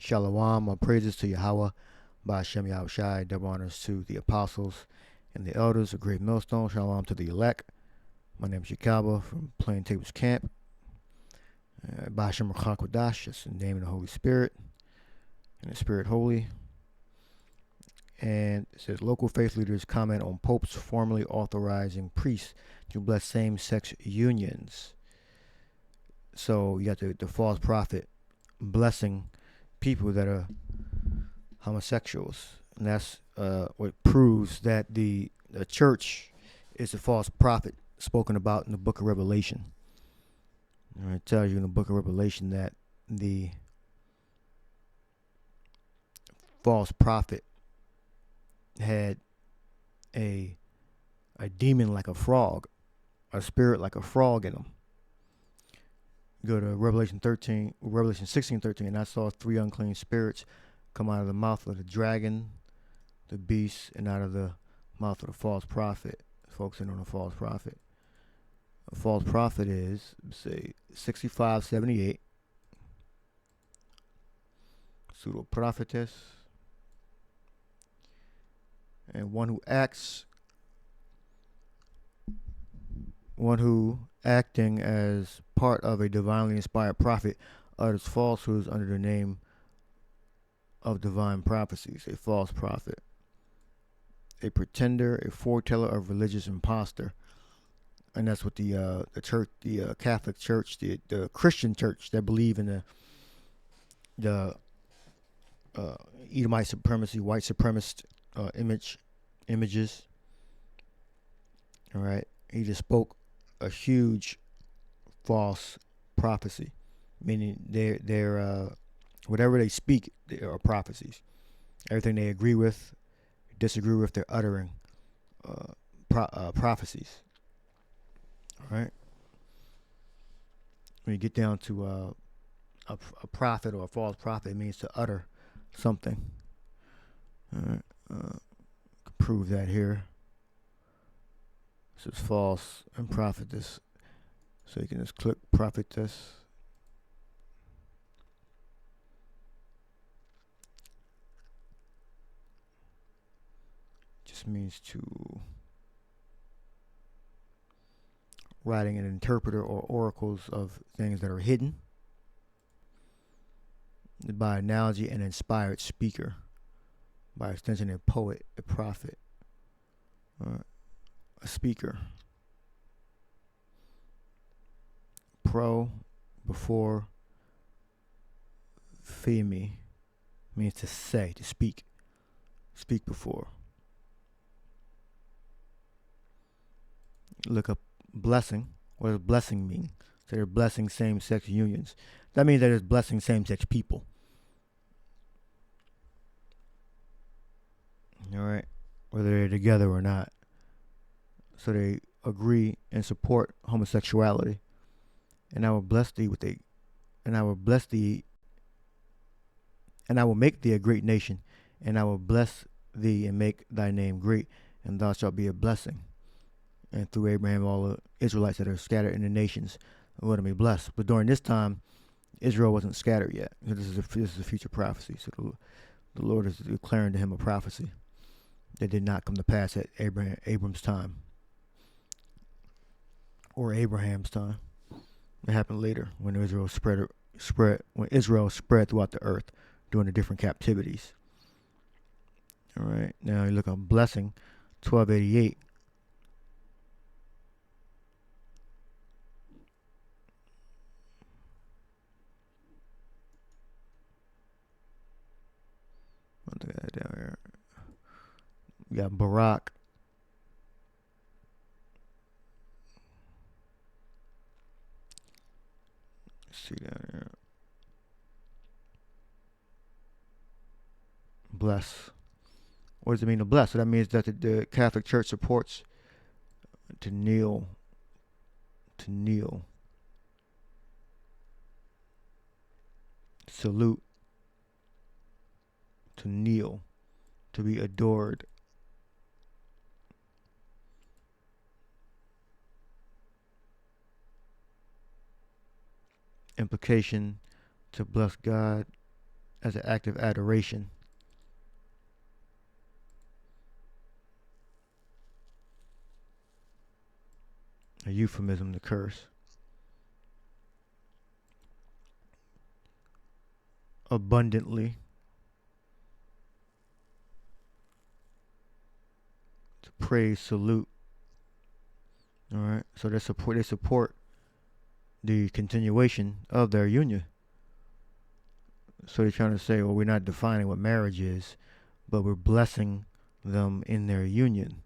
Shalom, all praises to Yahweh, by Hashem Yahushai, double honors to the apostles and the elders, a great millstone. Shalom to the elect. My name is Yakalba from Plain Tables Camp. By Hashem Rachak that's the name of the Holy Spirit, and the Spirit Holy. And it says, local faith leaders comment on popes formally authorizing priests to bless same-sex unions. So you got the false prophet blessing people that are homosexuals, and that's what proves that the church is a false prophet spoken about in the book of Revelation. And it tells you in the book of Revelation that the false prophet had a demon like a frog, a spirit like a frog in him. Go to Revelation 16:13, and I saw 3 unclean spirits come out of the mouth of the dragon, the beast, and out of the mouth of the false prophet. Focusing on the false prophet. A false prophet is, say, 6578. Pseudo prophetess. And one who acting as part of a divinely inspired prophet utters falsehoods under the name of divine prophecies. A false prophet, a pretender, a foreteller of religious impostor. And that's what the church, the Catholic Church, the Christian Church that believe in the Edomite supremacy, white supremacist images. All right, he just spoke a huge false prophecy, meaning they're whatever they speak, they are prophecies. Everything they agree with, disagree with, they're uttering prophecies. All right. When you get down to a prophet or a false prophet, it means to utter something. All right. Prove that here. This is false and prophetess. So you can just click prophetess. Just means to writing an interpreter or oracles of things that are hidden. By analogy, an inspired speaker. By extension, a poet, a prophet, a speaker. Before, femi means to say, to speak. Speak before. Look up blessing. What does blessing mean? So they're blessing same-sex unions. That means that it's blessing same-sex people. All right, whether they're together or not. So they agree and support homosexuality. And I will bless thee and I will make thee a great nation, and I will bless thee and make thy name great, and thou shalt be a blessing. And through Abraham, all the Israelites that are scattered in the nations are going to be blessed. But during this time, Israel wasn't scattered yet. This is a future prophecy. So the Lord is declaring to him a prophecy that did not come to pass at Abram's time or Abraham's time. It happened later when Israel spread throughout the earth during the different captivities. All right, now you look on blessing, 1288. Look at that down here. We got Barak. See down here. Bless. What does it mean to bless? So that means that the Catholic Church supports to kneel. Salute. To kneel. To be adored. Implication, to bless God, as an act of adoration. A euphemism to curse. Abundantly. To praise, salute. All right. So they support the continuation of their union. So they're trying to say, well, we're not defining what marriage is, but we're blessing them in their union.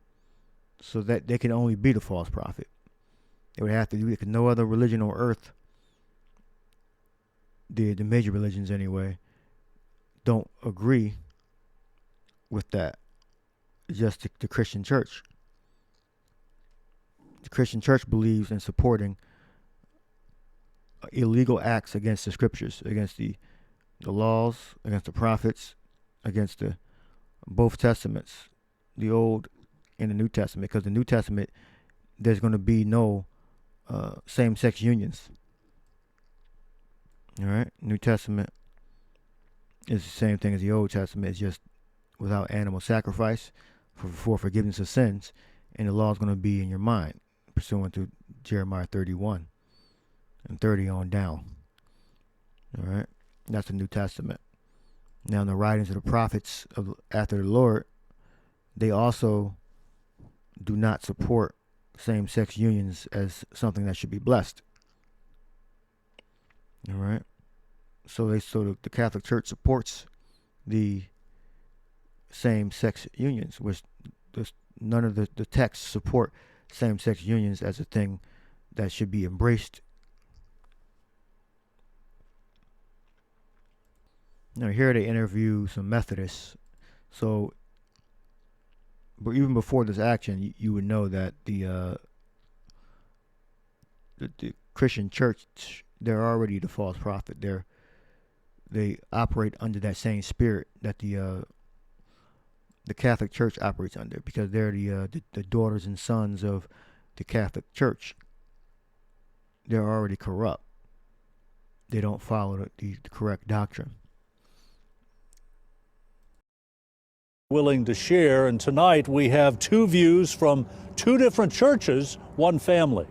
So that they can only be the false prophet. They would have to do it because no other religion on earth, the major religions anyway, don't agree with that. Just the Christian church. The Christian church believes in supporting illegal acts against the scriptures, against the laws, against the prophets, against both testaments, the Old and the New Testament. Because the New Testament, there's going to be no same-sex unions. All right, New Testament is the same thing as the Old Testament. It's just without animal sacrifice for forgiveness of sins, and the law is going to be in your mind, pursuant to Jeremiah 31 and 30 on down. All right, that's the New Testament. Now, in the writings of the prophets after the Lord, they also do not support same-sex unions as something that should be blessed. All right. So the Catholic Church supports the same-sex unions, which none of the texts support same-sex unions as a thing that should be embraced. Now here they interview some Methodists. So, but even before this action, you would know that the Christian church, they're already the false prophet. They operate under that same spirit that the Catholic Church operates under, because they're the daughters and sons of the Catholic Church. They're already corrupt. They don't follow the correct doctrine. Willing to share, and tonight we have two views from two different churches, one family.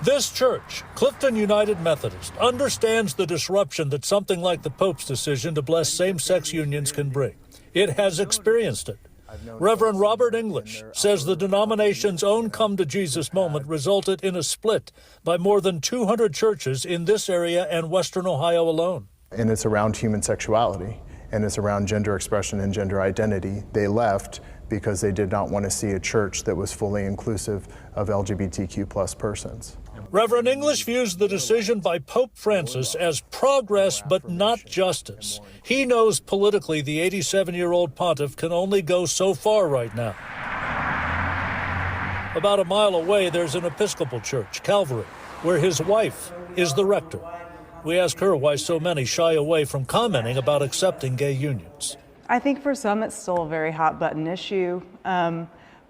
This church, Clifton United Methodist, understands the disruption that something like the Pope's decision to bless same-sex unions can bring. It has experienced it. Reverend Robert English says the denomination's own come-to-Jesus moment resulted in a split by more than 200 churches in this area and Western Ohio alone. And it's around human sexuality, and it's around gender expression and gender identity. They left because they did not want to see a church that was fully inclusive of LGBTQ plus persons. Reverend English views the decision by Pope Francis as progress but not justice. He knows politically the 87-year-old pontiff can only go so far right now. About a mile away, there's an Episcopal church, Calvary, where his wife is the rector. We ask her why so many shy away from commenting about accepting gay unions. I think for some it's still a very hot-button issue.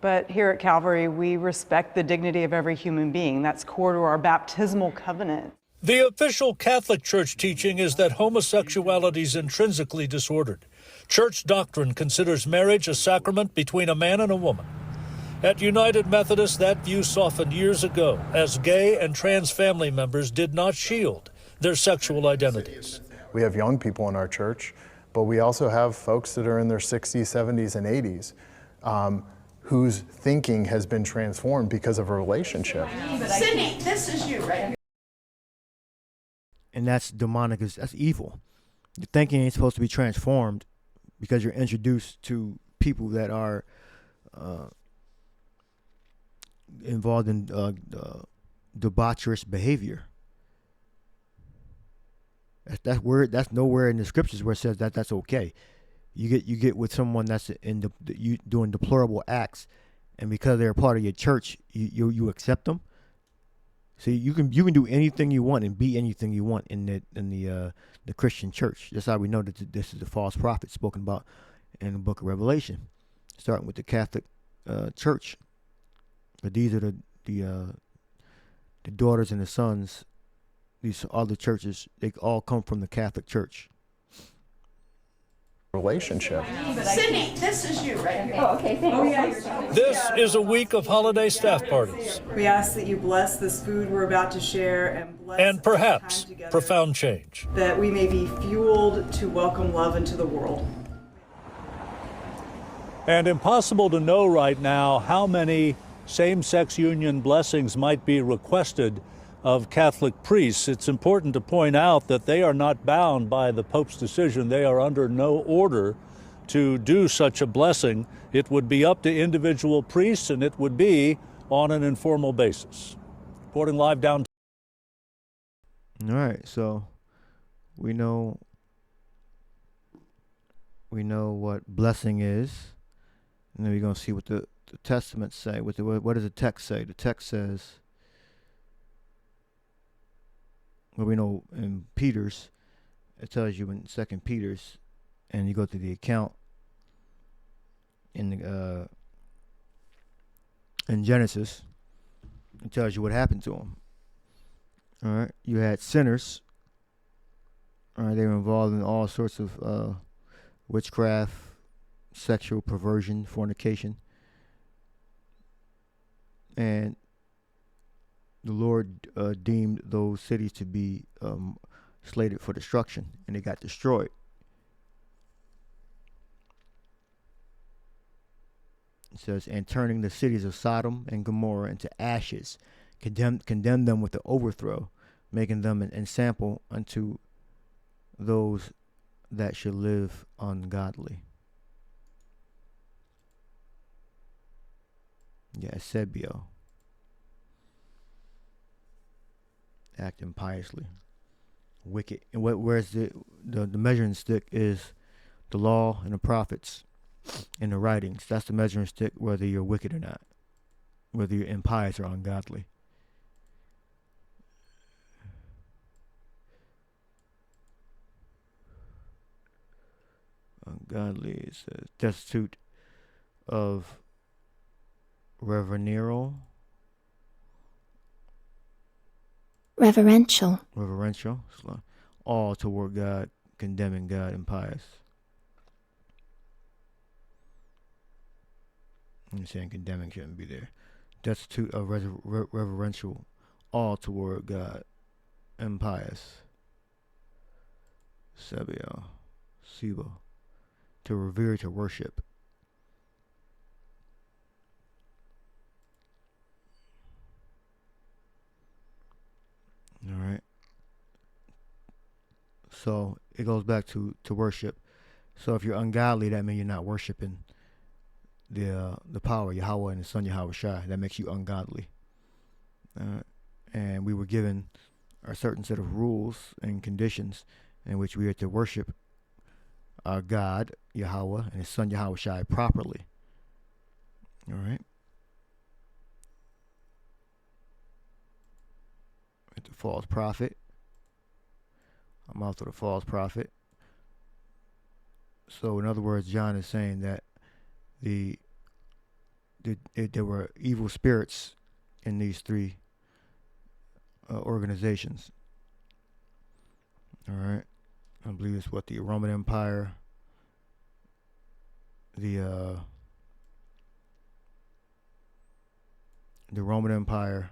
But here at Calvary, we respect the dignity of every human being. That's core to our baptismal covenant. The official Catholic Church teaching is that homosexuality is intrinsically disordered. Church doctrine considers marriage a sacrament between a man and a woman. At United Methodist, that view softened years ago as gay and trans family members did not shield their sexual identities. We have young people in our church, but we also have folks that are in their 60s, 70s, and 80s. Whose thinking has been transformed because of a relationship. Sydney, this is you, right? And that's demonic, that's evil. Your thinking ain't supposed to be transformed because you're introduced to people that are involved in debaucherous behavior. That's nowhere in the scriptures where it says that that's okay. You get with someone that's you doing deplorable acts, and because they're a part of your church, you accept them. See, you can do anything you want and be anything you want in the Christian church. That's how we know that this is the false prophet spoken about in the book of Revelation, starting with the Catholic Church. But these are the daughters and the sons these other churches, they all come from the Catholic Church. Relationship. Sydney, this is you right here. Oh, okay, thanks. This is a week of holiday staff parties We ask that you bless this food we're about to share and bless and our perhaps time together, profound change. that we may be fueled to welcome love into the world. And impossible to know right now how many same-sex union blessings might be requested of Catholic priests. It's important to point out that they are not bound by the Pope's decision. They are under no order to do such a blessing. It would be up to individual priests, and it would be on an informal basis. Reporting live downtown. All right, so we know what blessing is, and then we're going to see what the Testaments say. What does the text say? The text says, well, we know in Peter's, it tells you in 2 Peter's, and you go to the account in Genesis, it tells you what happened to them. All right, you had sinners. All right, they were involved in all sorts of witchcraft, sexual perversion, fornication, and the Lord deemed those cities to be slated for destruction, and they got destroyed. It says, and turning the cities of Sodom and Gomorrah into ashes, condemned them with the overthrow, making them an ensample unto those that should live ungodly. Yeah, Sebio. Act impiously. Wicked. And where's the measuring stick is the law and the prophets and the writings. That's the measuring stick, whether you're wicked or not, whether you're impious or ungodly. Ungodly is destitute of reverential, all toward God, condemning God, impious. I'm saying condemning shouldn't be there. Destitute of reverential, all toward God, impious. Sebio, Sibo, to revere, to worship. All right. So it goes back to worship. So if you're ungodly, that means you're not worshiping the power Yahweh and the Son Yahweh Shai. That makes you ungodly. And we were given a certain set of rules and conditions in which we are to worship our God Yahweh and His Son Yahweh Shai properly. All right. The false prophet. I'm after the false prophet. So in other words, John is saying that there were evil spirits in these three organizations. All right, I believe it's what the Roman Empire, the Roman Empire,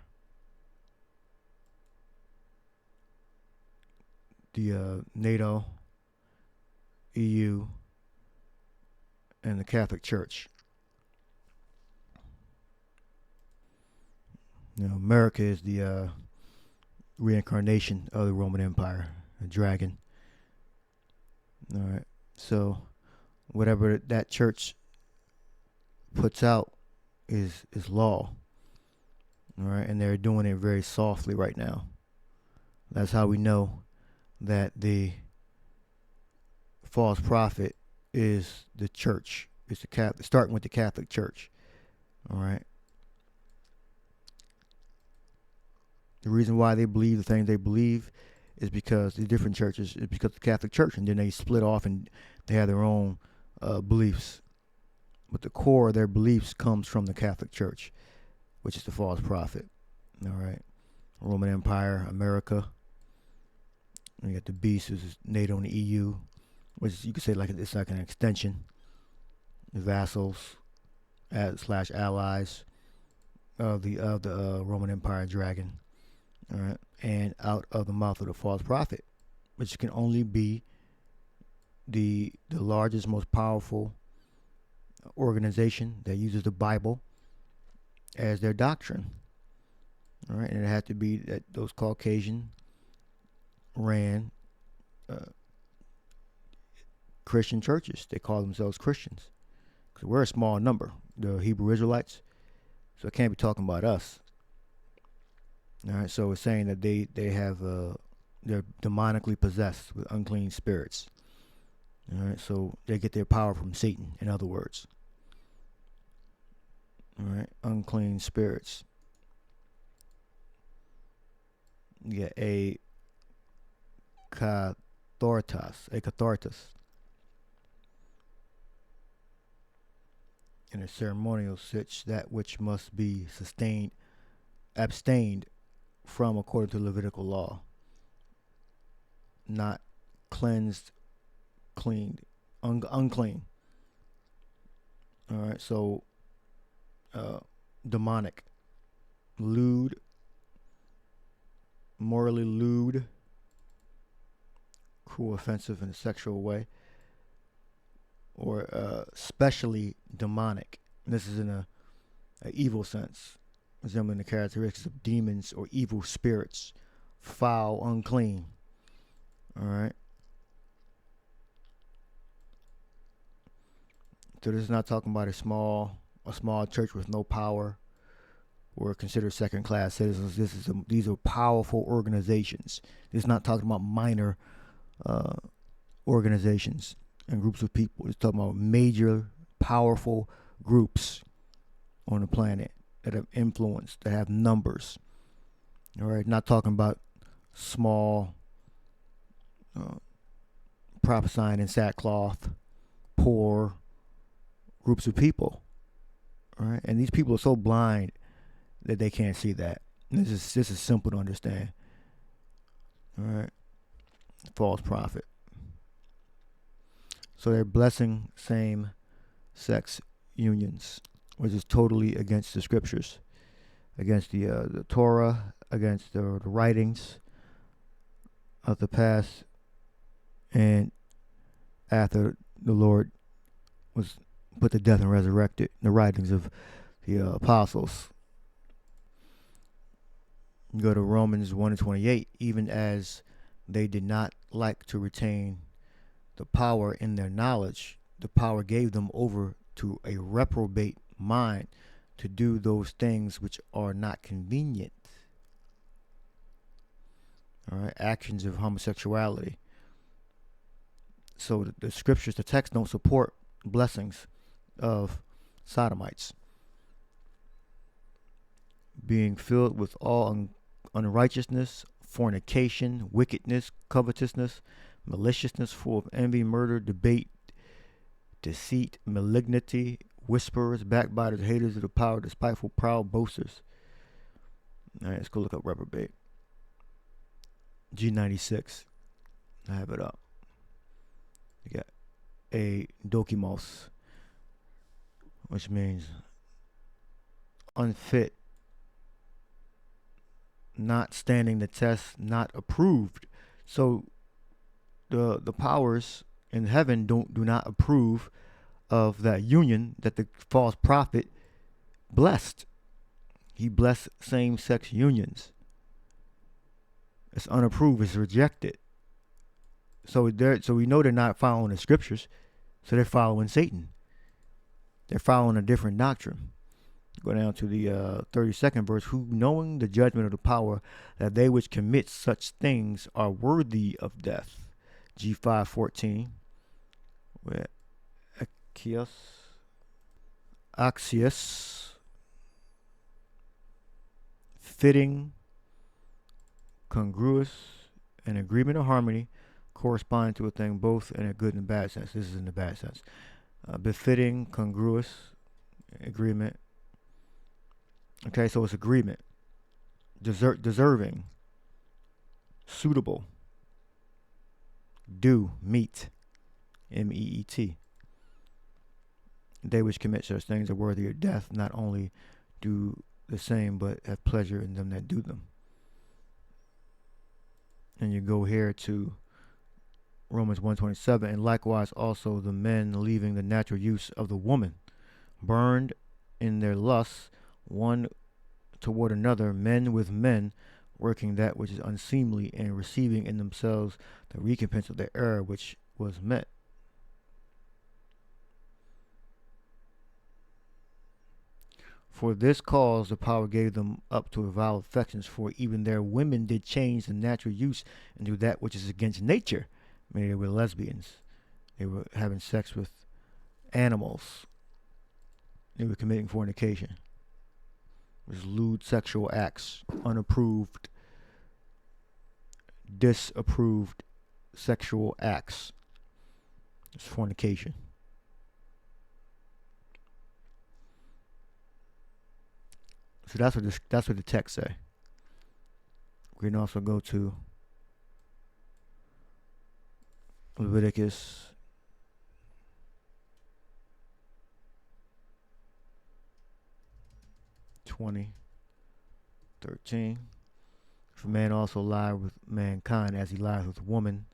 the NATO, EU, and the Catholic Church. You know, America is the reincarnation of the Roman Empire, a dragon. All right, so whatever that church puts out is law. All right, and they're doing it very softly right now. That's how we know that the false prophet is the church. It's the Catholic, starting with the Catholic Church. All right. The reason why they believe the things they believe is because the different churches is because of the Catholic Church, and then they split off and they have their own beliefs. But the core of their beliefs comes from the Catholic Church, which is the false prophet. All right. Roman Empire, America, And you got the beast, which is NATO and the EU, which you could say it's like an extension. The vassals slash allies of the Roman Empire dragon. All right, and out of the mouth of the false prophet, which can only be the largest, most powerful organization that uses the Bible as their doctrine. All right, and it had to be that those Caucasian ran Christian churches. They call themselves Christians because we're a small number, the Hebrew Israelites. So it can't be talking about us. All right, so it's saying that they have they're demonically possessed with unclean spirits. All right, so they get their power from Satan, in other words. All right, unclean spirits. You get a cathartas. In a ceremonial such that which must be abstained from according to Levitical law. Not cleansed, cleaned, unclean. All right, so demonic, lewd, morally lewd, cruel, offensive in a sexual way, or specially demonic. This is in a evil sense, resembling the characteristics of demons or evil spirits, foul, unclean. All right. So this is not talking about a small church with no power or considered second-class citizens. These are powerful organizations. This is not talking about minor organizations and groups of people. It's talking about major, powerful groups on the planet that have influence, that have numbers. All right, not talking about small, prophesying in sackcloth, poor groups of people. All right, and these people are so blind that they can't see that. This is simple to understand. All right, false prophet. So they're blessing same-sex unions, which is totally against the scriptures, against the Torah, against the writings of the past, and after the Lord was put to death and resurrected, the writings of the apostles. You go to Romans 1:28, even as they did not like to retain the power in their knowledge, the power gave them over to a reprobate mind to do those things which are not convenient. All right, actions of homosexuality. So the scriptures, the text don't support blessings of sodomites. Being filled with all unrighteousness, fornication, wickedness, covetousness, maliciousness, full of envy, murder, debate, deceit, malignity, whisperers, backbiters, haters of the power, despiteful, proud, boasters. All right, let's go look up reprobate. G96. I have it up. You got a dokimos, which means unfit, not standing the test, not approved. So the powers in heaven do not approve of that union that the false prophet blessed. He blessed same-sex unions. It's unapproved. It's rejected. So we know they're not following the scriptures. So they're following Satan. They're following a different doctrine. Go down to the 32nd verse. Who, knowing the judgment of the power, that they which commit such things are worthy of death. G5:14. Where Axios, fitting, congruous, and agreement or harmony, corresponding to a thing both in a good and bad sense. This is in the bad sense. Befitting, congruous, agreement. Okay, so it's agreement. Deserving, suitable, do meet, M-E-E-T. They which commit such things are worthy of death, not only do the same, but have pleasure in them that do them. And you go here to Romans 1:27, and likewise also the men leaving the natural use of the woman, burned in their lusts one toward another, men with men, working that which is unseemly, and receiving in themselves the recompense of their error which was met. For this cause the power gave them up to vile affections, for even their women did change the natural use into that which is against nature. Meaning they were lesbians. They were having sex with animals. They were committing fornication. It was lewd sexual acts, unapproved, disapproved sexual acts. It's fornication. So that's what the text say. We can also go to Leviticus 20:13. If a man also lie with mankind as he lies with woman,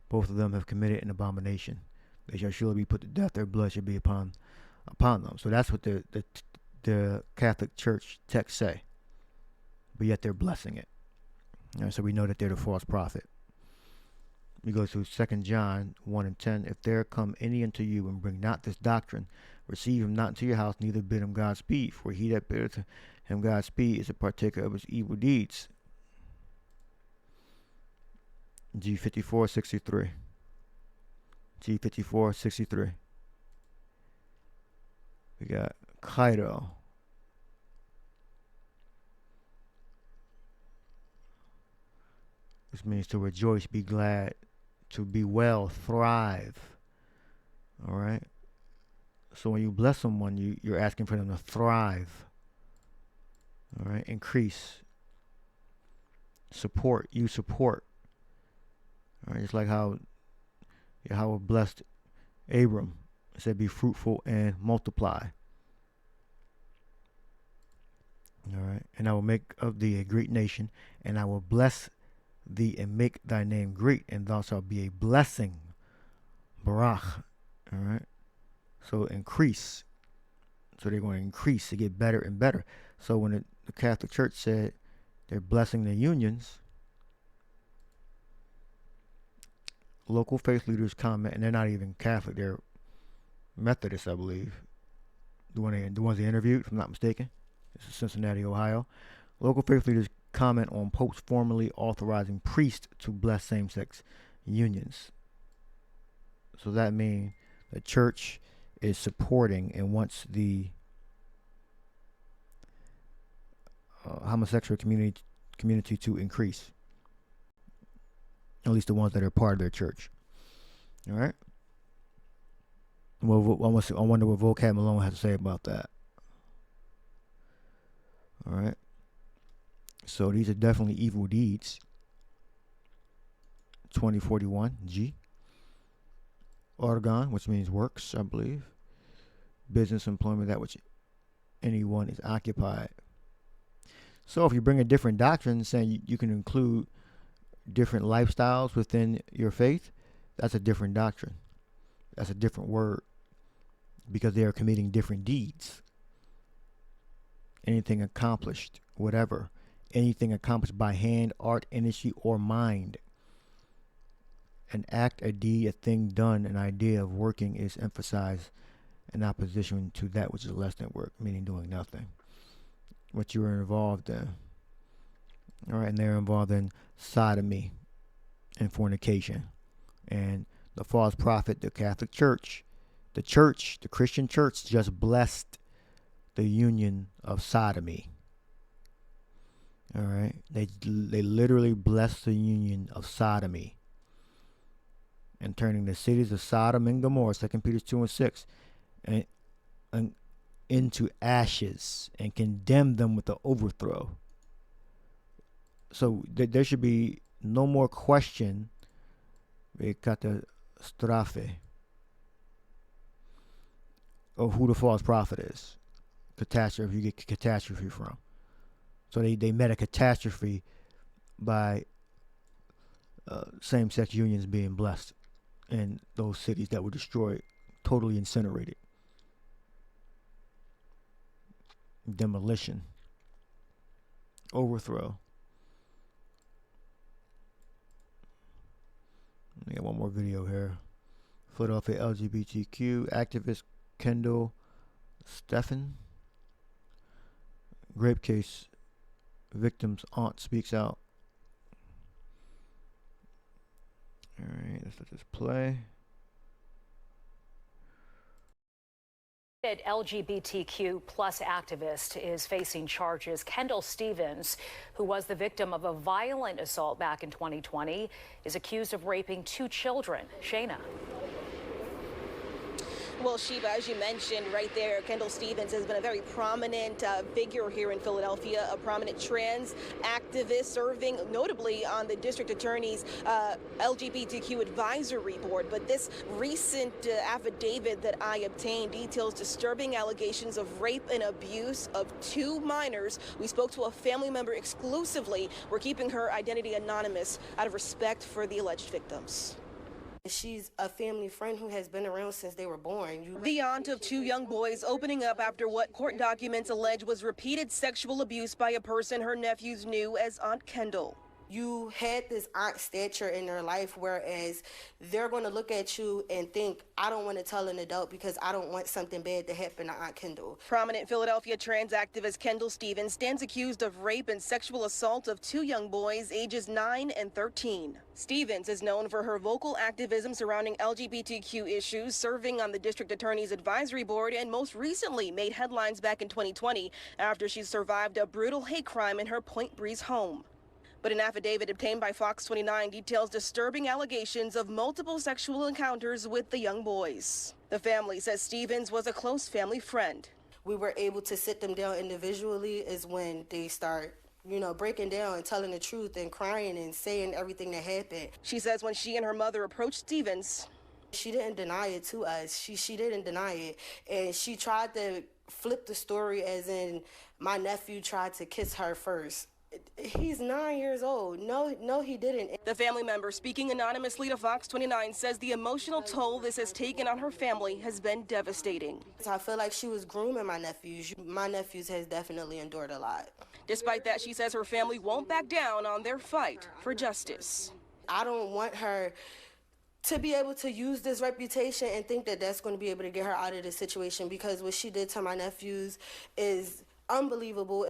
both of them have committed an abomination. They shall surely be put to death. Their blood shall be upon them. So that's what the Catholic Church text say. But yet they're blessing it. So we know that they're the false prophet. We go to 2 John 1:10. If there come any unto you and bring not this doctrine, receive him not into your house, neither bid him Godspeed. For he that biddeth him Godspeed is a partaker of his evil deeds. G54:63. G54:63. We got Cairo. This means to rejoice, be glad, to be well, thrive. All right. So when you bless someone, you're asking for them to thrive. All right. Increase. Support. You support. All right. Just like how Yahweh blessed Abram. It said, be fruitful and multiply. All right. And I will make of thee a great nation, and I will bless thee and make thy name great, and thou shalt be a blessing. Barach. All right. So increase. So they're going to increase to get better and better. So when the Catholic Church said they're blessing the unions, local faith leaders comment, and they're not even Catholic, they're Methodists, I believe. The ones they interviewed, if I'm not mistaken. This is Cincinnati, Ohio. Local faith leaders comment on popes formally authorizing priests to bless same-sex unions. So that means the church is supporting and wants the homosexual community to increase. At least the ones that are part of their church. All right. Well, I wonder what Vocab Malone has to say about that. All right. So these are definitely evil deeds. 2041 G. Organ, which means works, I believe. Business, employment, that which anyone is occupied. So if you bring a different doctrine saying you can include different lifestyles within your faith, that's a different doctrine. That's a different word, because they are committing different deeds. Anything accomplished, whatever. Anything accomplished by hand, art, industry, or mind. An act, a deed, a thing done, an idea of working is emphasized in opposition to that which is less than work, meaning doing nothing. What you are involved in. All right, and they're involved in sodomy and fornication. And the false prophet, the Catholic Church, the Christian church just blessed the union of sodomy. All right, they literally blessed the union of sodomy, and turning the cities of Sodom and Gomorrah, 2 Peter 2:6, and into ashes, and condemned them with the overthrow. So there should be no more question a catastrophe, of who the false prophet is. Catastrophe, you get catastrophe from. So they met a catastrophe by same-sex unions being blessed in those cities that were destroyed, totally incinerated. Demolition. Overthrow. We got one more video here. Philadelphia LGBTQ activist Kendall Stephan. Rape case victim's aunt speaks out. Alright, let's let this play. LGBTQ plus activist is facing charges. Kendall Stevens, who was the victim of a violent assault back in 2020, is accused of raping 2 children. Shayna. Well, Sheba, as you mentioned right there, Kendall Stevens has been a very prominent figure here in Philadelphia, a prominent trans activist serving notably on the district attorney's LGBTQ advisory board. But this recent affidavit that I obtained details disturbing allegations of rape and abuse of 2 minors. We spoke to a family member exclusively. We're keeping her identity anonymous out of respect for the alleged victims. She's a family friend who has been around since they were born. The aunt of 2 young boys opening up after what court documents allege was repeated sexual abuse by a person her nephews knew as Aunt Kendall. You had this aunt stature in their life, whereas they're going to look at you and think, I don't want to tell an adult because I don't want something bad to happen to Aunt Kendall. Prominent Philadelphia trans activist Kendall Stevens stands accused of rape and sexual assault of 2 young boys ages 9 and 13. Stevens is known for her vocal activism surrounding LGBTQ issues, serving on the district attorney's advisory board, and most recently made headlines back in 2020 after she survived a brutal hate crime in her Point Breeze home. But an affidavit obtained by Fox 29 details disturbing allegations of multiple sexual encounters with the young boys. The family says Stevens was a close family friend. We were able to sit them down individually is when they start, breaking down and telling the truth and crying and saying everything that happened. She says when she and her mother approached Stevens, she didn't deny it to us. She didn't deny it. And she tried to flip the story as in my nephew tried to kiss her first. He's 9 years old. No, he didn't. The family member, speaking anonymously to Fox 29, says the emotional toll this has taken on her family has been devastating. I feel like she was grooming my nephews. My nephews has definitely endured a lot. Despite that, she says her family won't back down on their fight for justice. I don't want her to be able to use this reputation and think that that's going to be able to get her out of this situation, because what she did to my nephews is unbelievable.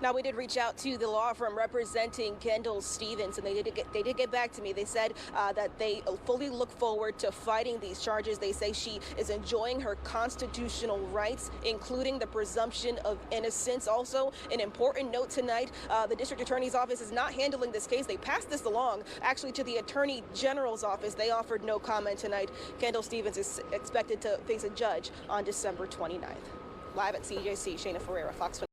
Now, we did reach out to the law firm representing Kendall Stevens, and they did get back to me. They said that they fully look forward to fighting these charges. They say she is enjoying her constitutional rights, including the presumption of innocence. Also, an important note tonight, the district attorney's office is not handling this case. They passed this along, actually, to the attorney general's office. They offered no comment tonight. Kendall Stevens is expected to face a judge on December 29th. Live at CJC, Shayna Ferreira, Fox 29.